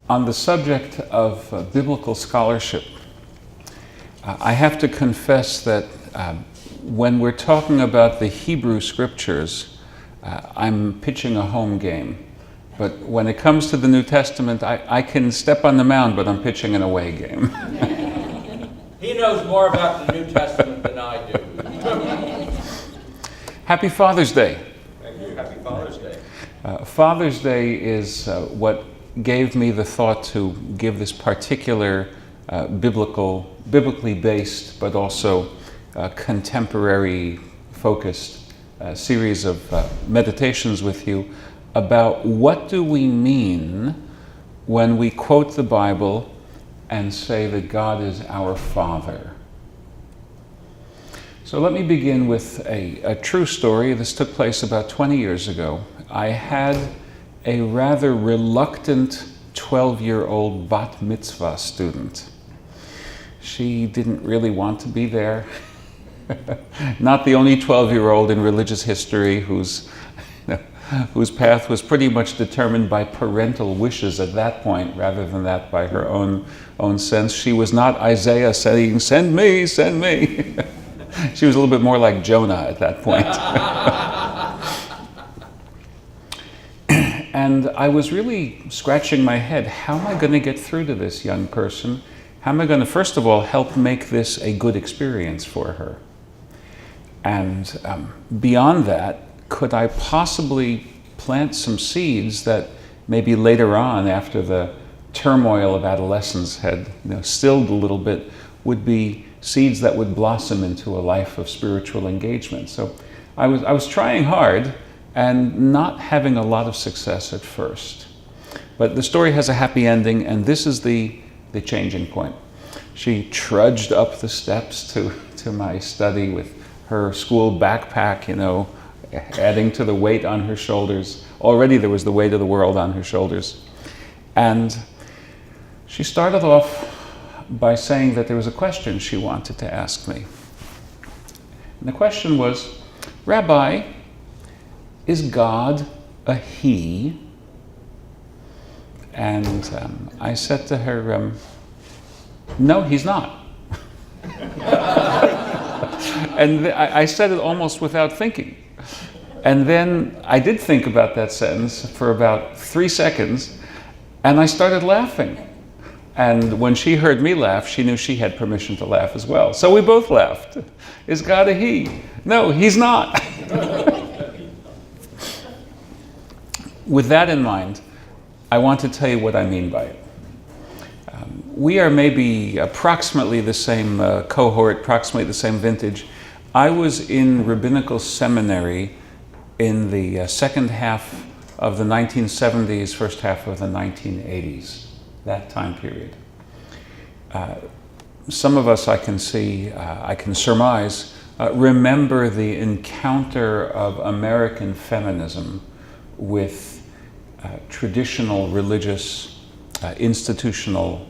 On the subject of biblical scholarship, I have to confess that when we're talking about the Hebrew scriptures, I'm pitching a home game. But when it comes to the New Testament, I can step on the mound, but I'm pitching an away game. He knows more about the New Testament than I do. Happy Father's Day. Thank you. Happy Father's Day. Father's Day is what gave me the thought to give this particular biblically based, but also contemporary focused series of meditations with you about what do we mean when we quote the Bible and say that God is our Father. So let me begin with a true story. This took place about 20 years ago. I had a rather reluctant 12-year-old bat mitzvah student. She didn't really want to be there. Not the only 12-year-old in religious history whose path was pretty much determined by parental wishes at that point, rather than that by her own sense. She was not Isaiah saying, "Send me, send me." She was a little bit more like Jonah at that point. And I was really scratching my head. How am I going to get through to this young person? How am I going to, first of all, help make this a good experience for her? And beyond that, could I possibly plant some seeds that maybe later on, after the turmoil of adolescence had stilled a little bit, would be seeds that would blossom into a life of spiritual engagement? So I was trying hard and not having a lot of success at first. But the story has a happy ending, and this is the changing point. She trudged up the steps to my study with her school backpack, adding to the weight on her shoulders. Already there was the weight of the world on her shoulders. And she started off by saying that there was a question she wanted to ask me. And the question was, "Rabbi, is God a he?" And I said to her, "No, he's not." And I said it almost without thinking. And then I did think about that sentence for about 3 seconds, and I started laughing. And when she heard me laugh, she knew she had permission to laugh as well. So we both laughed. Is God a he? No, he's not. With that in mind, I want to tell you what I mean by it. We are maybe approximately the same cohort, approximately the same vintage. I was in rabbinical seminary in the second half of the 1970s, first half of the 1980s, that time period. Some of us, I can surmise, remember the encounter of American feminism with traditional religious institutional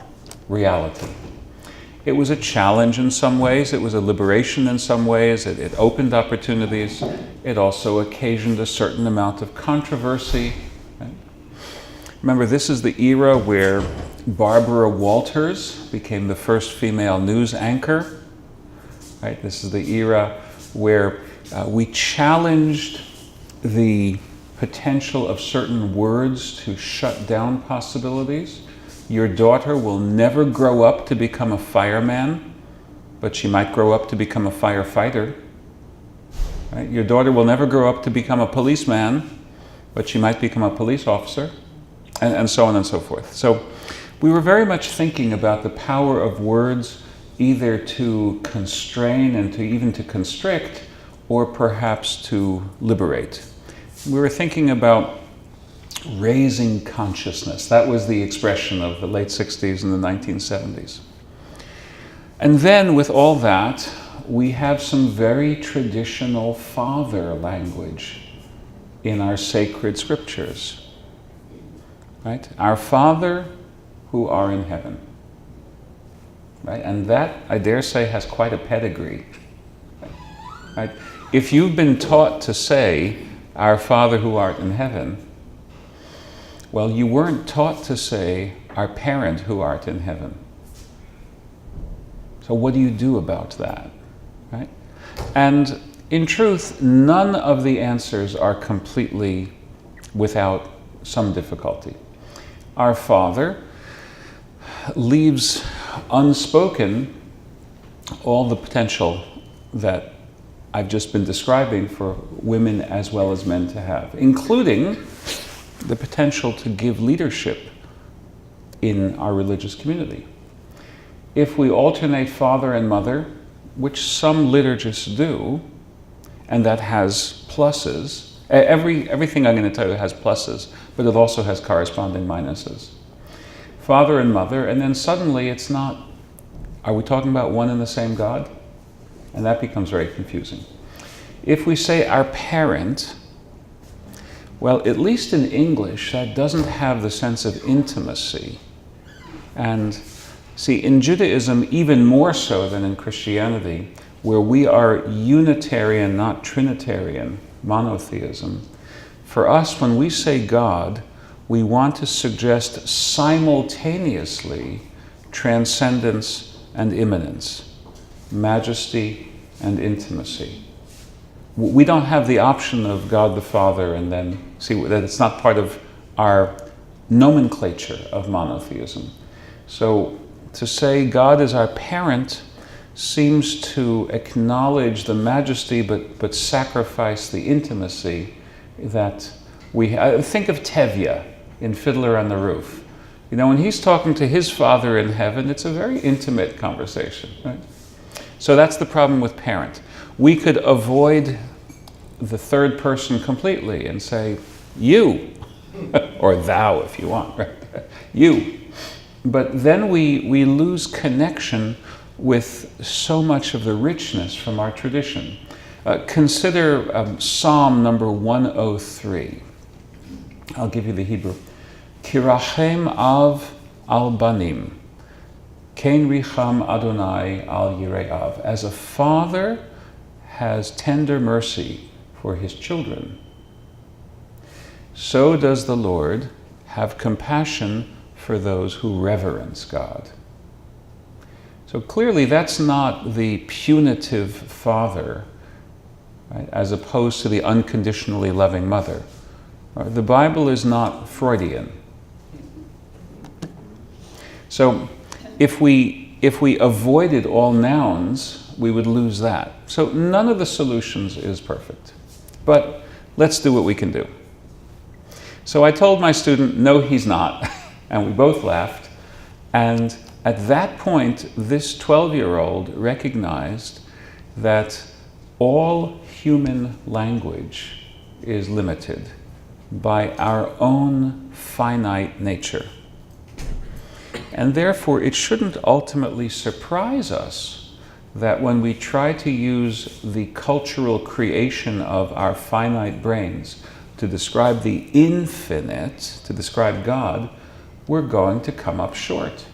reality. It was a challenge in some ways, it was a liberation in some ways, it opened opportunities, it also occasioned a certain amount of controversy. Right? Remember, this is the era where Barbara Walters became the first female news anchor. Right? This is the era where we challenged the potential of certain words to shut down possibilities. Your daughter will never grow up to become a fireman, but she might grow up to become a firefighter. Right? Your daughter will never grow up to become a policeman, but she might become a police officer, and so on and so forth. So we were very much thinking about the power of words either to constrain and even to constrict, or perhaps to liberate. We were thinking about raising consciousness. That was the expression of the late 60s and the 1970s. And then with all that, we have some very traditional father language in our sacred scriptures. Right? Our Father who are in heaven. Right? And that, I dare say, has quite a pedigree. Right? If you've been taught to say, "Our Father who art in heaven," well, you weren't taught to say, our parent who art in heaven. So what do you do about that, right? And in truth, none of the answers are completely without some difficulty. Our Father leaves unspoken all the potential that I've just been describing for women as well as men to have, including the potential to give leadership in our religious community. If we alternate father and mother, which some liturgists do, and that has pluses, everything I'm going to tell you has pluses, but it also has corresponding minuses. Father and mother, and then suddenly it's not, are we talking about one and the same God? And that becomes very confusing. If we say our parent, well, at least in English, that doesn't have the sense of intimacy. And see, in Judaism, even more so than in Christianity, where we are Unitarian, not Trinitarian, monotheism, for us, when we say God, we want to suggest simultaneously transcendence and immanence, majesty and intimacy. We don't have the option of God the Father and then see that it's not part of our nomenclature of monotheism. So to say God is our parent seems to acknowledge the majesty but sacrifice the intimacy that we have. Think of Tevye in Fiddler on the Roof. You know, when he's talking to his Father in heaven, it's a very intimate conversation, right? So that's the problem with parent. We could avoid the third person completely and say, you, or thou if you want, right? You. But then we lose connection with so much of the richness from our tradition. Consider Psalm number 103. I'll give you the Hebrew. Kirachem av al banim, ken richam Adonai al yireav. As a father has tender mercy for his children, so does the Lord have compassion for those who reverence God. So clearly that's not the punitive father, right, as opposed to the unconditionally loving mother. The Bible is not Freudian. So if we avoided all nouns, we would lose that. So none of the solutions is perfect. But let's do what we can do. So I told my student, no, he's not. And we both laughed. And at that point, this 12-year-old recognized that all human language is limited by our own finite nature. And therefore, it shouldn't ultimately surprise us that when we try to use the cultural creation of our finite brains to describe the infinite, to describe God, we're going to come up short.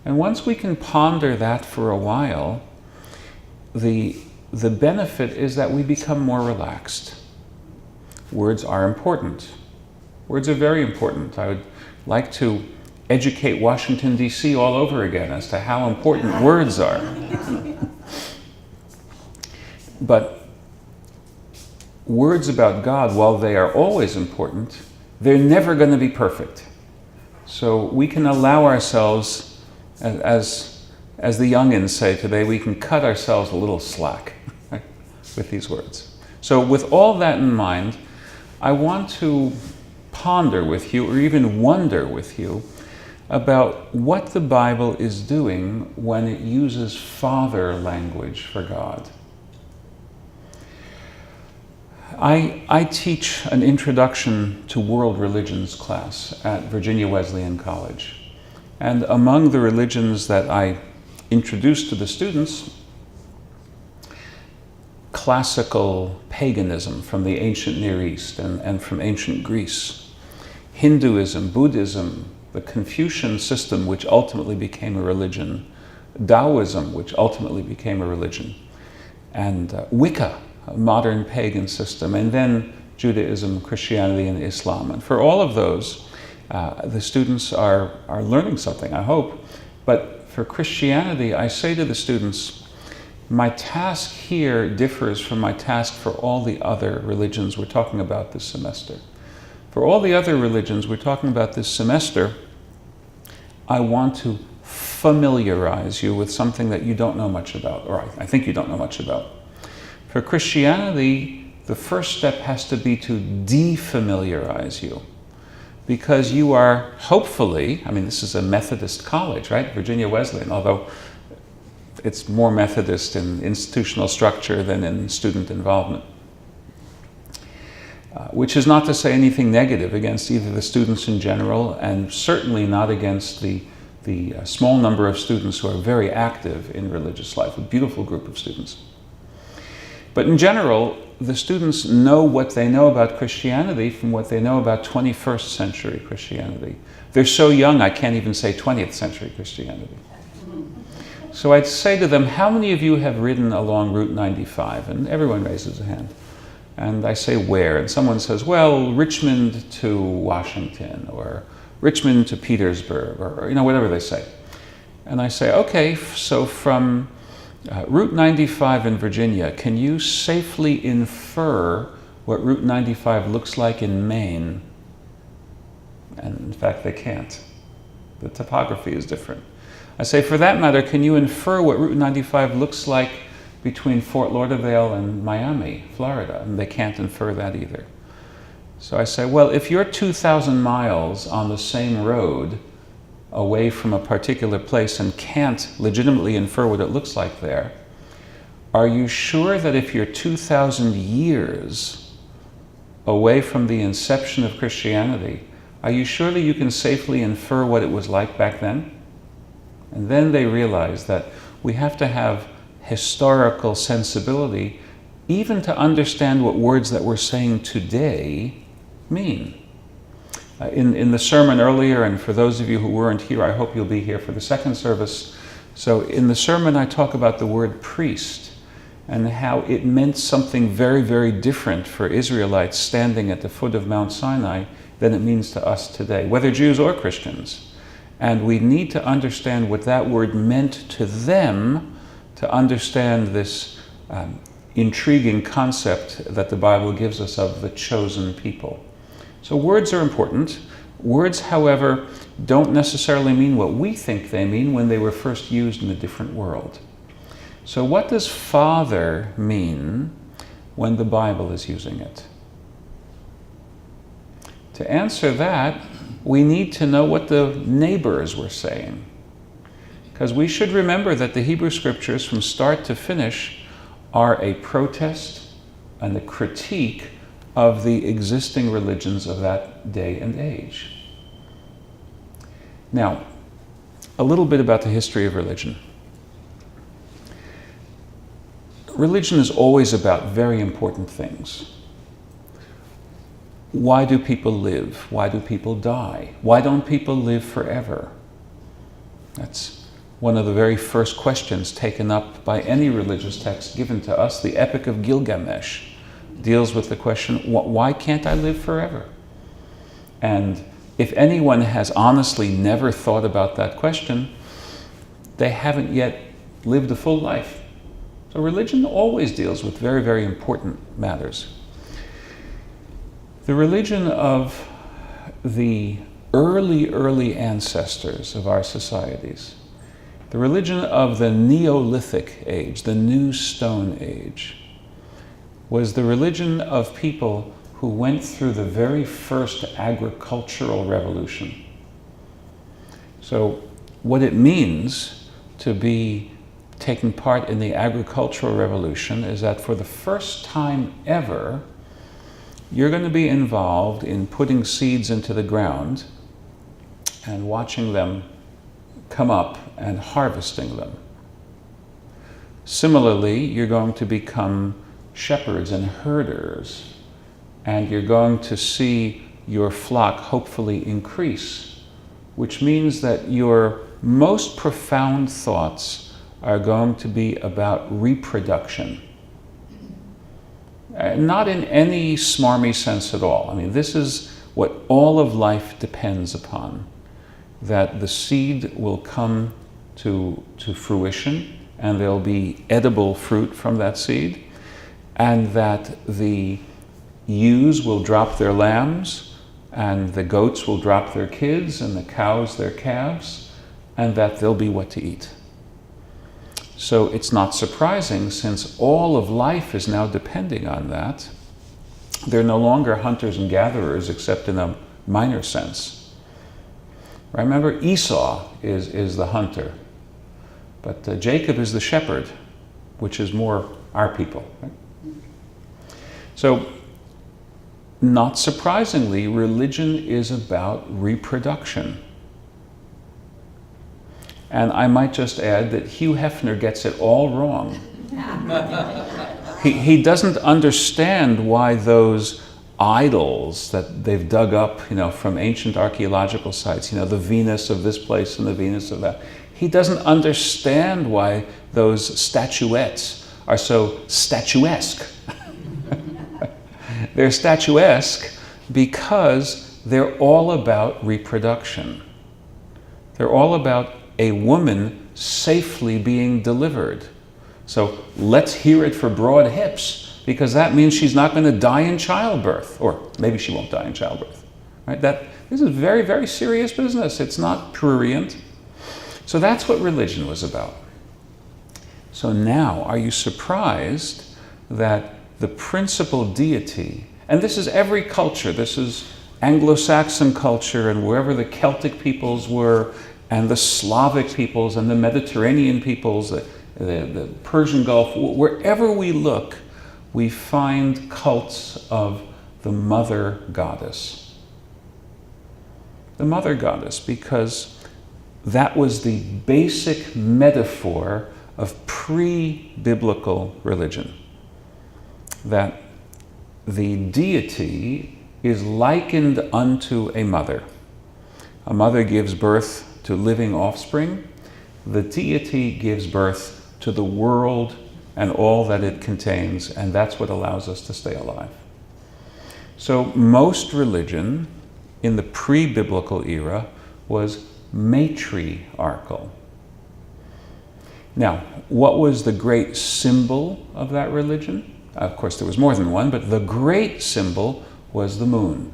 And once we can ponder that for a while, the benefit is that we become more relaxed. Words are important. Words are very important. I would like to educate Washington, D.C. all over again as to how important words are. But words about God, while they are always important, they're never going to be perfect. So we can allow ourselves, as the youngins say today, we can cut ourselves a little slack, right, with these words. So with all that in mind, I want to ponder with you, or even wonder with you, about what the Bible is doing when it uses father language for God. I teach an introduction to world religions class at Virginia Wesleyan College. And among the religions that I introduce to the students, classical paganism from the ancient Near East and from ancient Greece, Hinduism, Buddhism, the Confucian system, which ultimately became a religion, Taoism, which ultimately became a religion, and Wicca, a modern pagan system, and then Judaism, Christianity, and Islam. And for all of those, The students are learning something, I hope. But for Christianity, I say to the students, my task here differs from my task for all the other religions we're talking about this semester. For all the other religions we're talking about this semester, I want to familiarize you with something that you don't know much about, or I think you don't know much about. For Christianity, the first step has to be to defamiliarize you, because you are hopefully, I mean, this is a Methodist college, right? Virginia Wesleyan, although it's more Methodist in institutional structure than in student involvement. Which is not to say anything negative against either the students in general, and certainly not against the small number of students who are very active in religious life, a beautiful group of students. But in general, the students know what they know about Christianity from what they know about 21st century Christianity. They're so young, I can't even say 20th century Christianity. So I'd say to them, how many of you have ridden along Route 95? And everyone raises a hand. And I say, where? And someone says, well, Richmond to Washington, or Richmond to Petersburg, or whatever they say. And I say, okay, so from Route 95 in Virginia, can you safely infer what Route 95 looks like in Maine? And in fact, they can't. The topography is different. I say, for that matter, can you infer what Route 95 looks like between Fort Lauderdale and Miami, Florida? And they can't infer that either. So I say, well, if you're 2,000 miles on the same road away from a particular place and can't legitimately infer what it looks like there, are you sure that if you're 2,000 years away from the inception of Christianity, are you sure that you can safely infer what it was like back then? And then they realize that we have to have historical sensibility even to understand what words that we're saying today mean. In the sermon earlier, and for those of you who weren't here, I hope you'll be here for the second service. So in the sermon, I talk about the word priest and how it meant something very, very different for Israelites standing at the foot of Mount Sinai than it means to us today, whether Jews or Christians. And we need to understand what that word meant to them to understand this intriguing concept that the Bible gives us of the chosen people. So words are important. Words, however, don't necessarily mean what we think they mean when they were first used in a different world. So what does Father mean when the Bible is using it? To answer that, we need to know what the neighbors were saying. Because we should remember that the Hebrew Scriptures, from start to finish, are a protest and a critique of the existing religions of that day and age. Now, a little bit about the history of religion. Religion is always about very important things. Why do people live? Why do people die? Why don't people live forever? That's one of the very first questions taken up by any religious text given to us. The Epic of Gilgamesh deals with the question, why can't I live forever? And if anyone has honestly never thought about that question, they haven't yet lived a full life. So religion always deals with very, very important matters. The religion of the early ancestors of our societies, the religion of the Neolithic age, the New Stone Age, was the religion of people who went through the very first agricultural revolution. So what it means to be taking part in the agricultural revolution is that for the first time ever, you're going to be involved in putting seeds into the ground and watching them come up and harvesting them. Similarly, you're going to become shepherds and herders, and you're going to see your flock hopefully increase, which means that your most profound thoughts are going to be about reproduction. Not in any smarmy sense at all. I mean, this is what all of life depends upon, that the seed will come to fruition and there'll be edible fruit from that seed, and that the ewes will drop their lambs, and the goats will drop their kids, and the cows their calves, and that there'll be what to eat. So it's not surprising, since all of life is now depending on that. They're no longer hunters and gatherers, except in a minor sense. Remember, Esau is the hunter, but Jacob is the shepherd, which is more our people. Right? So, not surprisingly, religion is about reproduction. And I might just add that Hugh Hefner gets it all wrong. He doesn't understand why those idols that they've dug up, from ancient archaeological sites, the Venus of this place and the Venus of that. He doesn't understand why those statuettes are so statuesque. They're statuesque because they're all about reproduction. They're all about a woman safely being delivered. So let's hear it for broad hips, because that means she's not going to die in childbirth, or maybe she won't die in childbirth. Right? This is very, very serious business. It's not prurient. So that's what religion was about. So now, are you surprised that the principal deity, and this is every culture, this is Anglo-Saxon culture and wherever the Celtic peoples were, and the Slavic peoples and the Mediterranean peoples, the Persian Gulf, wherever we look, we find cults of the mother goddess. The mother goddess, because that was the basic metaphor of pre-biblical religion. That the deity is likened unto a mother. A mother gives birth to living offspring. The deity gives birth to the world and all that it contains, and that's what allows us to stay alive. So most religion in the pre-biblical era was matriarchal. Now, what was the great symbol of that religion? Of course, there was more than one, but the great symbol was the moon.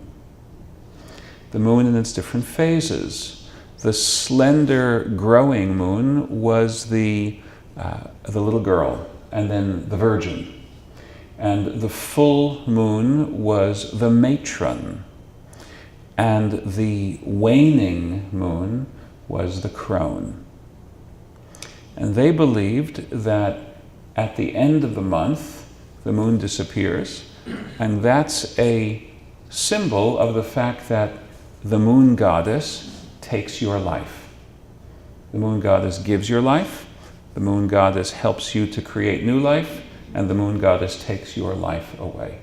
The moon in its different phases. The slender, growing moon was the little girl, and then the virgin. And the full moon was the matron. And the waning moon was the crone. And they believed that at the end of the month, the moon disappears, and that's a symbol of the fact that the moon goddess takes your life. The moon goddess gives your life, the moon goddess helps you to create new life, and the moon goddess takes your life away.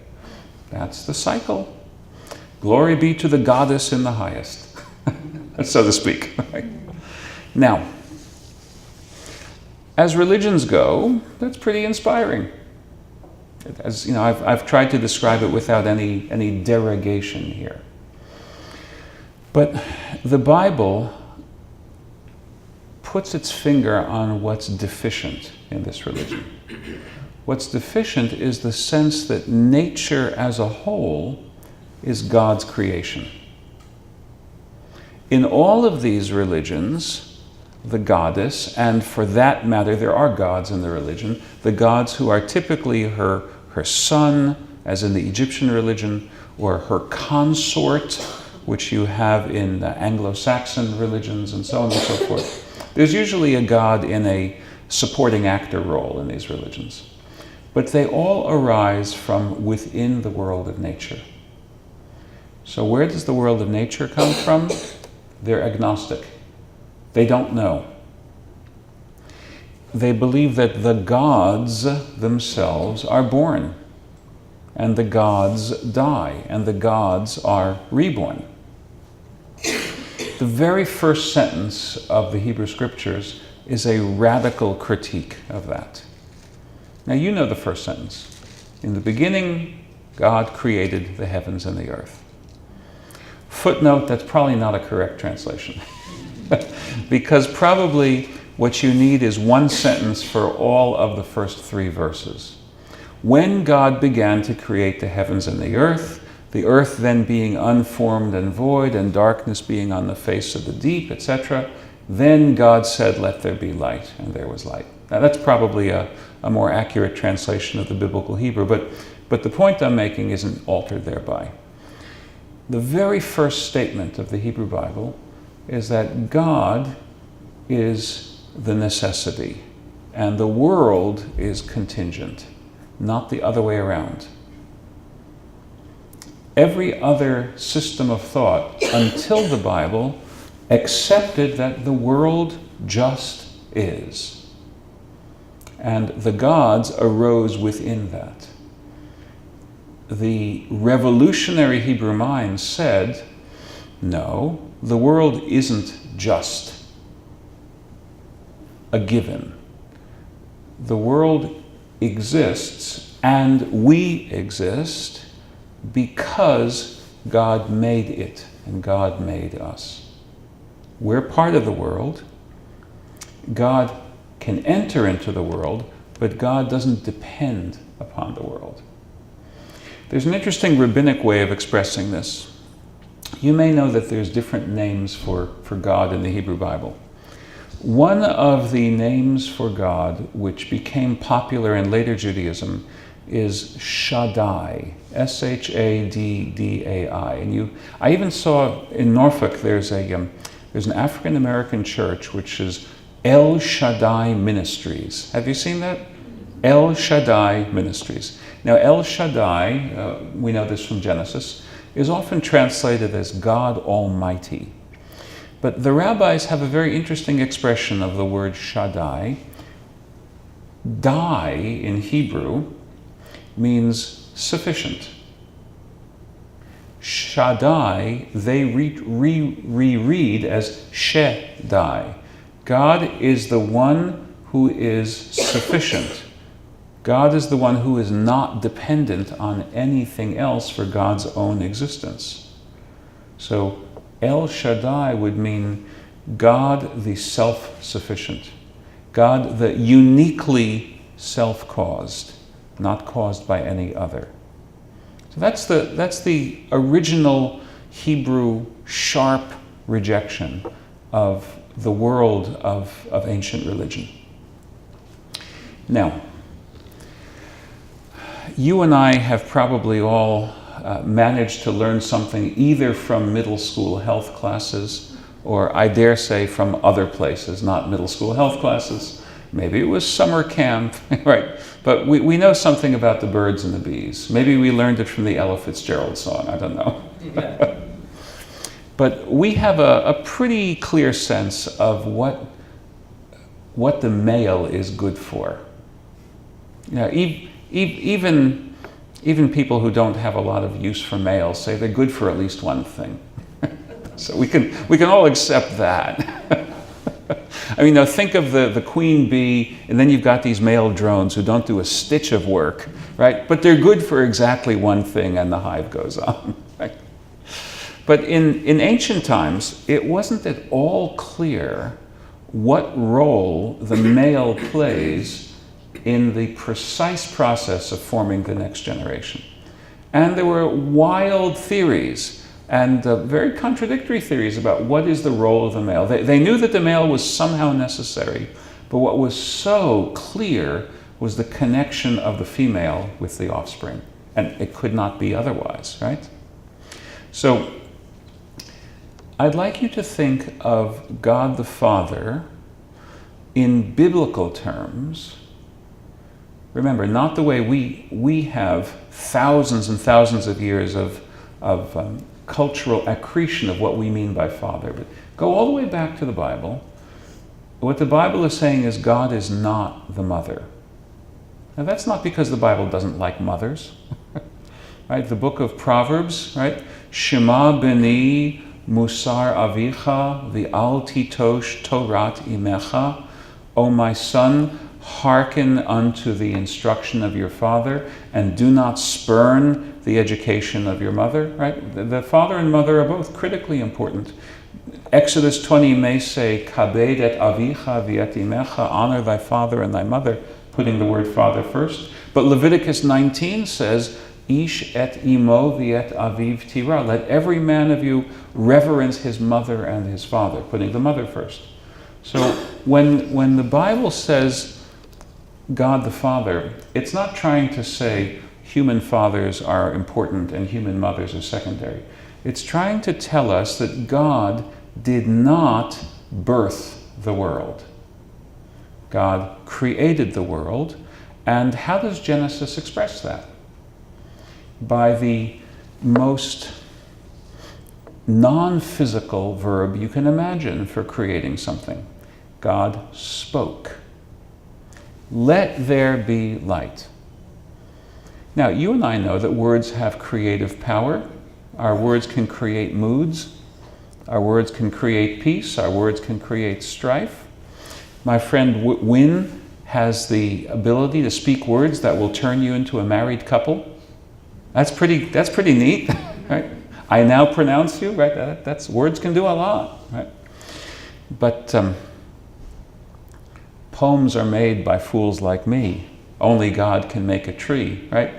That's the cycle. Glory be to the goddess in the highest, so to speak. Right? Now, as religions go, that's pretty inspiring. As you know, I've tried to describe it without any derogation here. But the Bible puts its finger on what's deficient in this religion. What's deficient is the sense that nature as a whole is God's creation. In all of these religions, the goddess, and for that matter, there are gods in the religion, the gods who are typically her son, as in the Egyptian religion, or her consort, which you have in Anglo-Saxon religions, and so on and so forth. There's usually a god in a supporting actor role in these religions. But they all arise from within the world of nature. So where does the world of nature come from? They're agnostic. They don't know. They believe that the gods themselves are born, and the gods die, and the gods are reborn. The very first sentence of the Hebrew Scriptures is a radical critique of that. Now you know the first sentence. In the beginning, God created the heavens and the earth. Footnote, that's probably not a correct translation. Because probably what you need is one sentence for all of the first 3 verses. When God began to create the heavens and the earth then being unformed and void, and darkness being on the face of the deep, etc., then God said, "Let there be light," and there was light. Now that's probably a more accurate translation of the biblical Hebrew, but the point I'm making isn't altered thereby. The very first statement of the Hebrew Bible is that God is the necessity, and the world is contingent, not the other way around. Every other system of thought until the Bible accepted that the world just is. And the gods arose within that. The revolutionary Hebrew mind said, no, the world isn't just a given. The world exists, and we exist because God made it, and God made us. We're part of the world. God can enter into the world, but God doesn't depend upon the world. There's an interesting rabbinic way of expressing this. You may know that there's different names for God in the Hebrew Bible. One of the names for God, which became popular in later Judaism, is Shaddai, S-H-A-D-D-A-I. And I even saw in Norfolk there's an African American church which is El Shaddai Ministries. Have you seen that? El Shaddai Ministries. Now El Shaddai, we know this from Genesis, is often translated as God Almighty. But the rabbis have a very interesting expression of the word Shaddai. Dai in Hebrew means sufficient. Shaddai, they reread as Shedai. God is the one who is sufficient. God is the one who is not dependent on anything else for God's own existence. So El Shaddai would mean God the self-sufficient, God the uniquely self-caused, not caused by any other. So that's the original Hebrew sharp rejection of the world of ancient religion. Now, you and I have probably all managed to learn something either from middle school health classes, or I dare say from other places, not middle school health classes. Maybe it was summer camp, right? But we know something about the birds and the bees. Maybe we learned it from the Ella Fitzgerald song, I don't know. But we have a pretty clear sense of what the male is good for. You know, even people who don't have a lot of use for males say they're good for at least one thing. So we can all accept that. I mean, now think of the queen bee, and then you've got these male drones who don't do a stitch of work, right? But they're good for exactly one thing, and the hive goes on. Right? But in ancient times, it wasn't at all clear what role the male plays in the precise process of forming the next generation. And there were wild theories and very contradictory theories about what is the role of the male. They knew that the male was somehow necessary, but what was so clear was the connection of the female with the offspring. And it could not be otherwise, right? So I'd like you to think of God the Father in biblical terms. Remember, not the way we have thousands and thousands of years of cultural accretion of what we mean by Father, but go all the way back to the Bible. What the Bible is saying is God is not the mother. Now that's not because the Bible doesn't like mothers. Right? The book of Proverbs, right? Shema beni musar avicha v'al titosh torat imecha. O my son, hearken unto the instruction of your father, and do not spurn the education of your mother, right? The father and mother are both critically important. Exodus 20 may say, kabed et avicha v'et imecha, honor thy father and thy mother, putting the word father first. But Leviticus 19 says, ish et imo v'et aviv tira, let every man of you reverence his mother and his father, putting the mother first. So when the Bible says God the Father, it's not trying to say human fathers are important and human mothers are secondary. It's trying to tell us that God did not birth the world. God created the world. And how does Genesis express that? By the most non-physical verb you can imagine for creating something. God spoke. Let there be light. Now, you and I know that words have creative power. Our words can create moods. Our words can create peace. Our words can create strife. My friend Wynne has the ability to speak words that will turn you into a married couple. That's pretty neat, right? I now pronounce you, right? That's words can do a lot, right? But poems are made by fools like me. Only God can make a tree, right?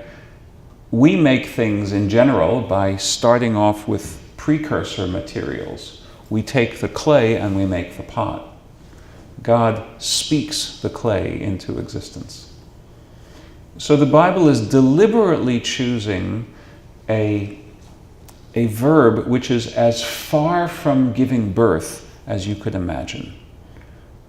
We make things in general by starting off with precursor materials. We take the clay and we make the pot. God speaks the clay into existence. So the Bible is deliberately choosing a verb which is as far from giving birth as you could imagine.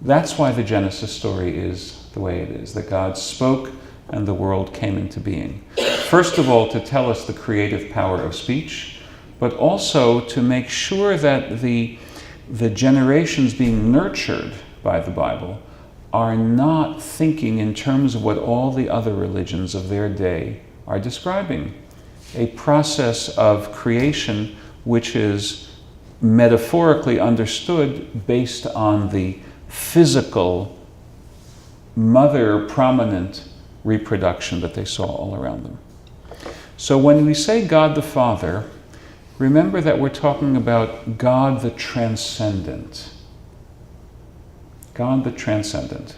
That's why the Genesis story is the way it is, that God spoke and the world came into being. First of all, to tell us the creative power of speech, but also to make sure that the generations being nurtured by the Bible are not thinking in terms of what all the other religions of their day are describing. A process of creation which is metaphorically understood based on the physical, mother-prominent reproduction that they saw all around them. So when we say God the Father, remember that we're talking about God the Transcendent. God the Transcendent.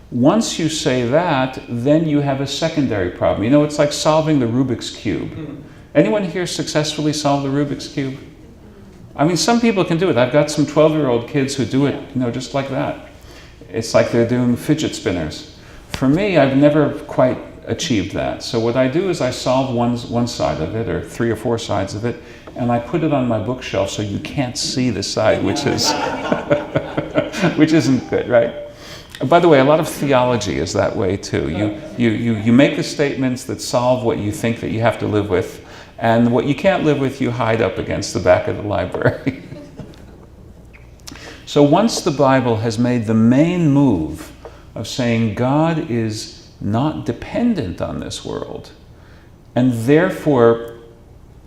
Once you say that, then you have a secondary problem. You know, it's like solving the Rubik's Cube. Anyone here successfully solve the Rubik's Cube? I mean, some people can do it. I've got some 12-year-old kids who do it, just like that. It's like they're doing fidget spinners. For me, I've never quite achieved that. So what I do is I solve one side of it, or 3 or 4 sides of it, and I put it on my bookshelf so you can't see the side, which is which isn't good, right? By the way, a lot of theology is that way too. You make the statements that solve what you think that you have to live with, and what you can't live with, you hide up against the back of the library. So once the Bible has made the main move of saying God is not dependent on this world, and therefore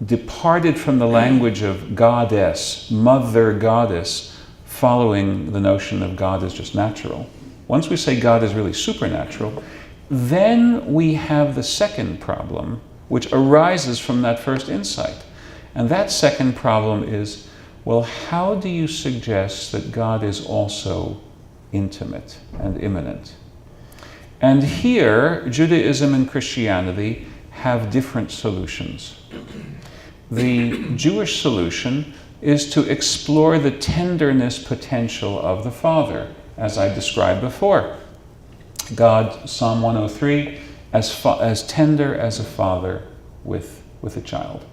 departed from the language of goddess, mother goddess, following the notion of God is just natural. Once we say God is really supernatural, then we have the second problem, which arises from that first insight. And that second problem is, well, how do you suggest that God is also intimate and immanent? And here, Judaism and Christianity have different solutions. The Jewish solution is to explore the tenderness potential of the Father, as I described before. God, Psalm 103, as tender as a father with a child.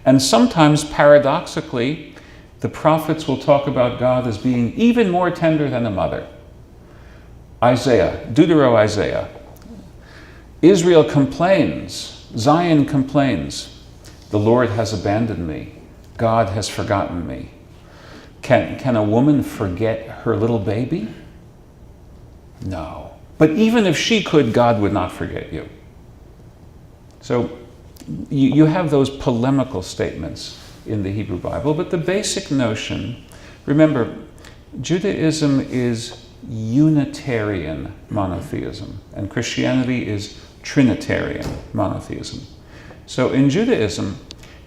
And sometimes, paradoxically, the prophets will talk about God as being even more tender than a mother. Deutero-Isaiah. Israel complains, Zion complains, the Lord has abandoned me, God has forgotten me. Can a woman forget her little baby? No. But even if she could, God would not forget you. So you have those polemical statements in the Hebrew Bible, but the basic notion, remember, Judaism is Unitarian monotheism, and Christianity is Trinitarian monotheism. So in Judaism,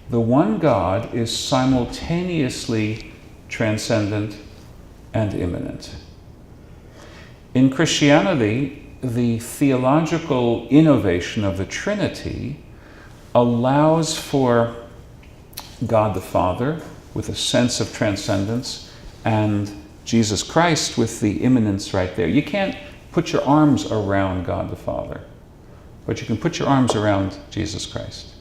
the one God is simultaneously transcendent and immanent. In Christianity, the theological innovation of the Trinity allows for God the Father with a sense of transcendence and Jesus Christ with the immanence right there. You can't put your arms around God the Father, but you can put your arms around Jesus Christ.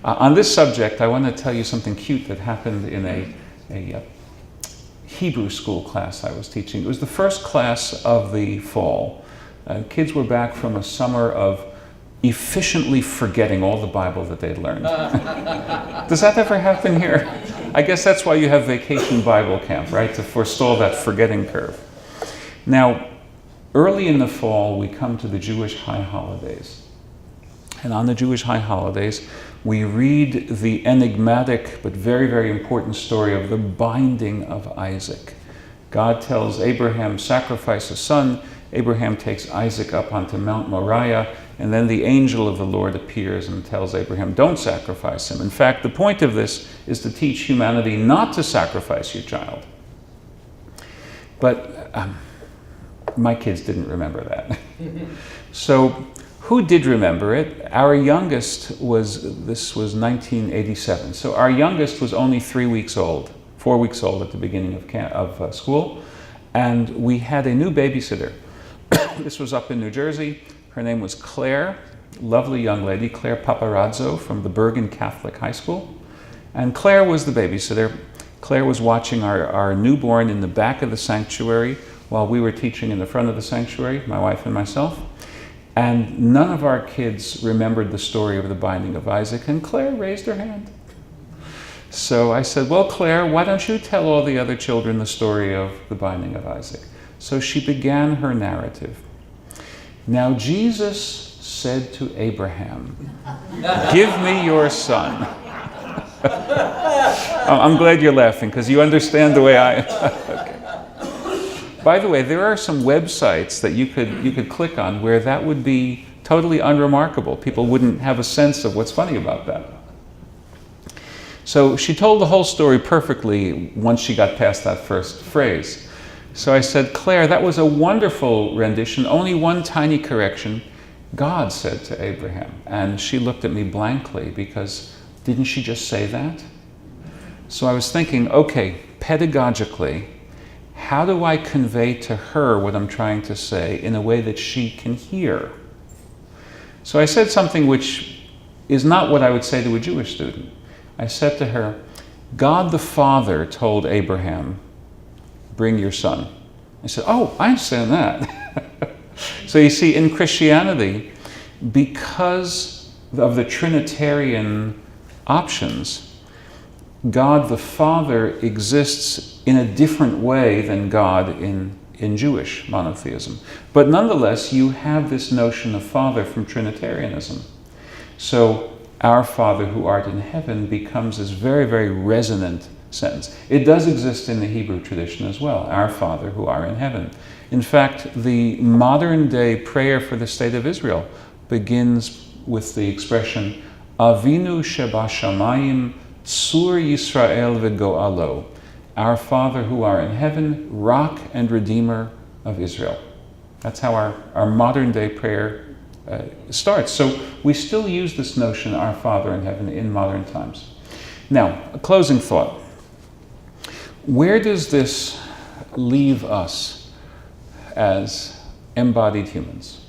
On this subject, I want to tell you something cute that happened in a Hebrew school class I was teaching. It was the first class of the fall. Kids were back from a summer of efficiently forgetting all the Bible that they'd learned. Does that ever happen here? I guess that's why you have Vacation Bible Camp, right? To forestall that forgetting curve. Now, early in the fall, we come to the Jewish high holidays. And on the Jewish high holidays, we read the enigmatic but very, very important story of the binding of Isaac. God tells Abraham, sacrifice a son. Abraham takes Isaac up onto Mount Moriah, and then the angel of the Lord appears and tells Abraham, don't sacrifice him. In fact, the point of this is to teach humanity not to sacrifice your child. But my kids didn't remember that. So, who did remember it? Our youngest this was 1987. So our youngest was only 4 weeks old at the beginning of school. And we had a new babysitter. This was up in New Jersey. Her name was Claire, lovely young lady, Claire Paparazzo from the Bergen Catholic High School. And Claire was the babysitter. Claire was watching our newborn in the back of the sanctuary while we were teaching in the front of the sanctuary, my wife and myself. And none of our kids remembered the story of the binding of Isaac, and Claire raised her hand. So I said, well, Claire, why don't you tell all the other children the story of the binding of Isaac? So she began her narrative. Now Jesus said to Abraham, give me your son. I'm glad you're laughing, because you understand the way I... Okay. By the way, there are some websites that you could click on where that would be totally unremarkable. People wouldn't have a sense of what's funny about that. So she told the whole story perfectly once she got past that first phrase. So I said, Claire, that was a wonderful rendition, only one tiny correction. God said to Abraham. And she looked at me blankly because didn't she just say that? So I was thinking, okay, pedagogically, how do I convey to her what I'm trying to say in a way that she can hear? So I said something which is not what I would say to a Jewish student. I said to her, God the Father told Abraham, bring your son. I said, oh, I understand that. So you see, in Christianity, because of the Trinitarian options, God the Father exists in a different way than God in Jewish monotheism. But nonetheless, you have this notion of Father from Trinitarianism. So, our Father who art in heaven becomes this very, very resonant sentence. It does exist in the Hebrew tradition as well, our Father who art in heaven. In fact, the modern day prayer for the state of Israel begins with the expression, Avinu shebashamayim Tzur Yisrael v'go'alo, our Father who art in heaven, rock and redeemer of Israel. That's how our modern day prayer starts. So we still use this notion, our Father in heaven, in modern times. Now, a closing thought. Where does this leave us as embodied humans?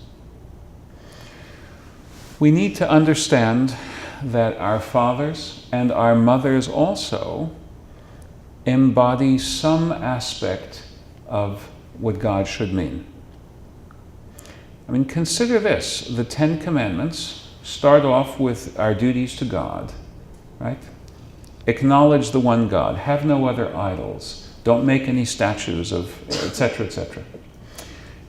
We need to understand that our fathers and our mothers also embody some aspect of what God should mean. I mean, consider this. The 10 Commandments start off with our duties to God, right? Acknowledge the one God. Have no other idols. Don't make any statues of, etc., etc.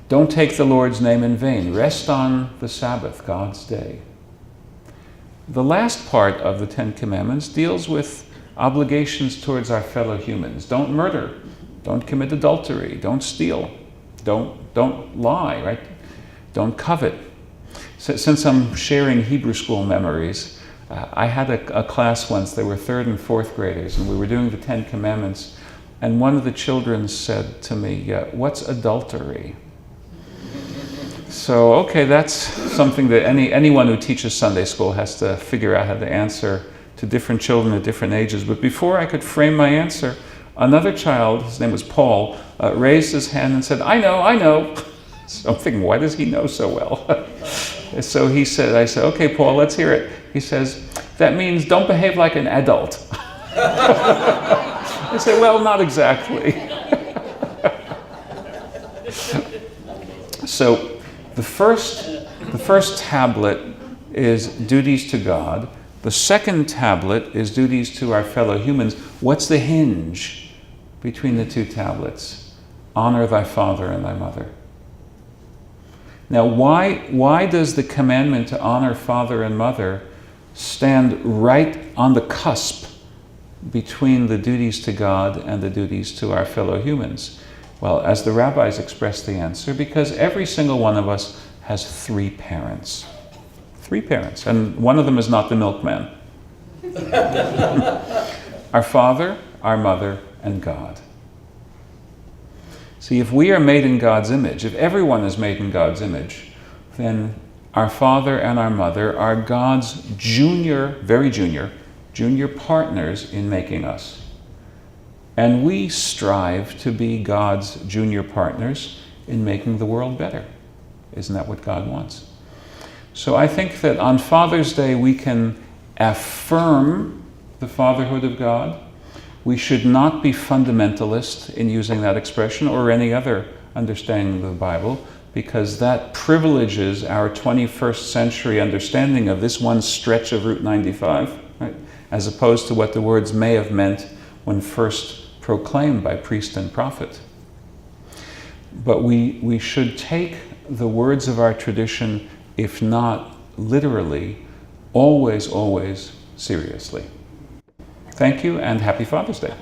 Don't take the Lord's name in vain. Rest on the Sabbath, God's day. The last part of the 10 Commandments deals with obligations towards our fellow humans. Don't murder. Don't commit adultery. Don't steal. Don't lie, right? Don't covet. So, since I'm sharing Hebrew school memories, I had a class once. They were 3rd and 4th graders, and we were doing the 10 Commandments. And one of the children said to me, "What's adultery?" So, okay, that's something that anyone who teaches Sunday school has to figure out how to answer to different children at different ages. But before I could frame my answer, another child, his name was Paul, raised his hand and said, I know. So I'm thinking, why does he know so well? So I said, okay, Paul, let's hear it. He says, that means don't behave like an adult. I said, well, not exactly. So the first tablet is duties to God. The second tablet is duties to our fellow humans. What's the hinge between the two tablets? Honor thy father and thy mother. Now, why does the commandment to honor father and mother stand right on the cusp between the duties to God and the duties to our fellow humans? Well, as the rabbis express the answer, because every single one of us has 3 parents. 3 parents, and one of them is not the milkman. Our father, our mother, and God. See, if we are made in God's image, if everyone is made in God's image, then our father and our mother are God's very junior partners in making us. And we strive to be God's junior partners in making the world better. Isn't that what God wants? So I think that on Father's Day we can affirm the fatherhood of God. We should not be fundamentalist in using that expression or any other understanding of the Bible, because that privileges our 21st century understanding of this one stretch of Route 95, right? As opposed to what the words may have meant when first proclaimed by priest and prophet. But we should take the words of our tradition, if not literally, always seriously. Thank you, and happy Father's Day.